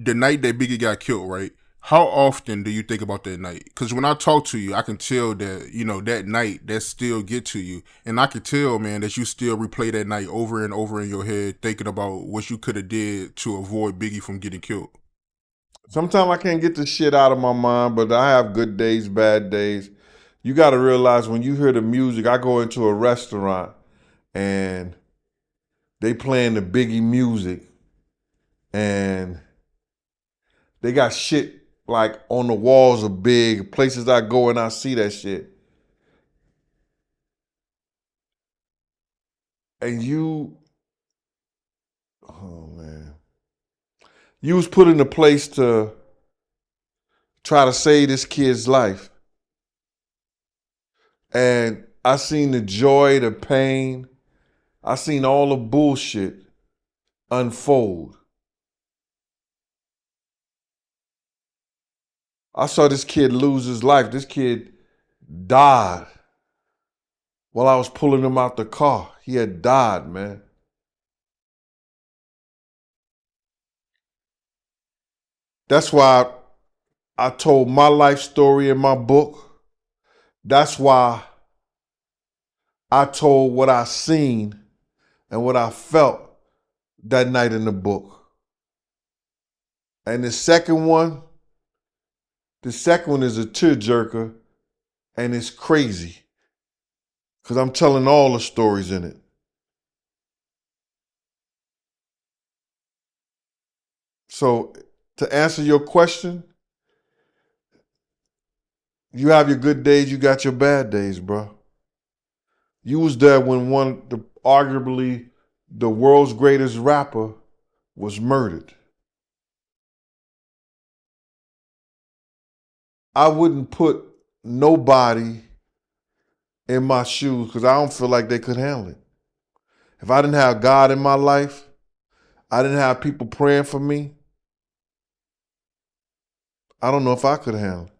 the night that Biggie got killed, right? How often do you think about that night? Because when I talk to you, I can tell that that night that still get to you, and I can tell, man, that you still replay that night over and over in your head, thinking about what you could have did to avoid Biggie from getting killed. Sometimes I can't get the shit out of my mind, but I have good days, bad days. You got to realize when you hear the music, I go into a restaurant and they playing the Biggie music and they got shit like on the walls of big places I go and I see that shit. And oh man, you was put in a place to try to save this kid's life. And I seen the joy, the pain, I seen all the bullshit unfold. I saw this kid lose his life. This kid died while I was pulling him out the car. He had died, man. That's why I told my life story in my book. That's why I told what I seen and what I felt that night in the book. And the second one is a tearjerker, and it's crazy because I'm telling all the stories in it. So to answer your question, you have your good days, you got your bad days, bro. You was there when arguably the world's greatest rapper was murdered. I wouldn't put nobody in my shoes because I don't feel like they could handle it. If I didn't have God in my life, I didn't have people praying for me, I don't know if I could handle it.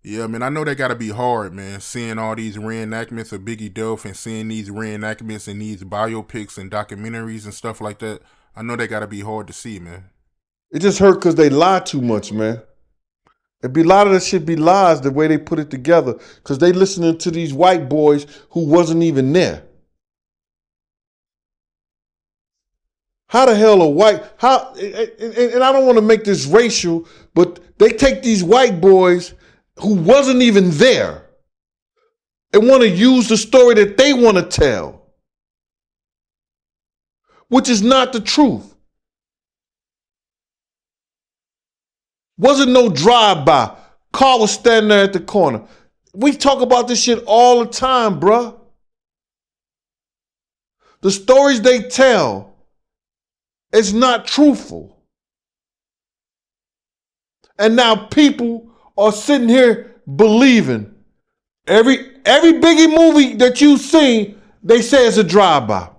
Yeah, man, I know that gotta be hard, man. Seeing all these reenactments of Biggie Death and seeing these reenactments and these biopics and documentaries and stuff like that. I know that gotta be hard to see, man. It just hurt because they lie too much, man. It be a lot of that shit be lies the way they put it together because they listening to these white boys who wasn't even there. How the hell and I don't want to make this racial, but they take these white boys who wasn't even there and want to use the story that they want to tell, which is not the truth. Wasn't no drive-by. Car was standing there at the corner. We talk about this shit all the time, bruh. The stories they tell, it's not truthful. And now people are sitting here believing every Biggie movie that you've seen, they say it's a drive-by.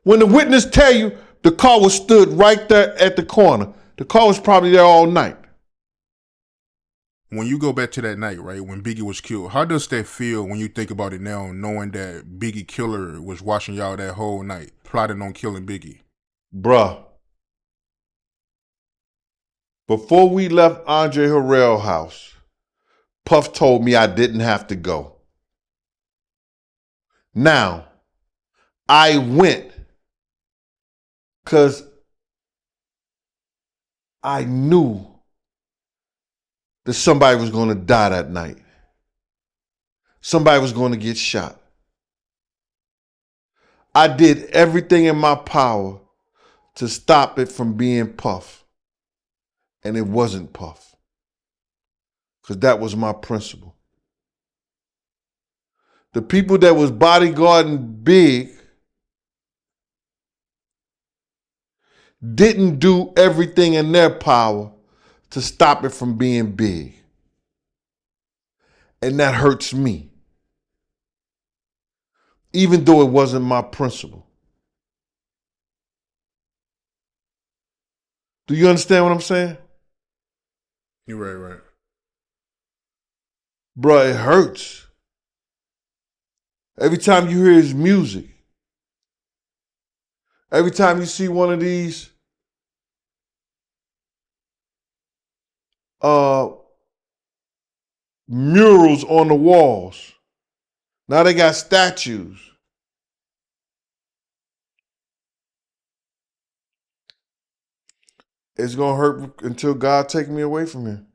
When the witness tell you the car was stood right there at the corner, the car was probably there all night. When you go back to that night, right, when Biggie was killed, how does that feel when you think about it now, knowing that Biggie killer was watching y'all that whole night, plotting on killing Biggie? Bruh, before we left Andre Harrell house, Puff told me I didn't have to go. Now, I went because I knew that somebody was going to die that night. Somebody was going to get shot. I did everything in my power to stop it from being Puff. And it wasn't Puff. Because that was my principle. The people that was bodyguarding Big didn't do everything in their power to stop it from being big. And that hurts me. Even though it wasn't my principle. Do you understand what I'm saying? You're right. Bruh, it hurts. Every time you hear his music, every time you see one of these uh murals on the walls. Now they got statues. It's gonna hurt until God take me away from here.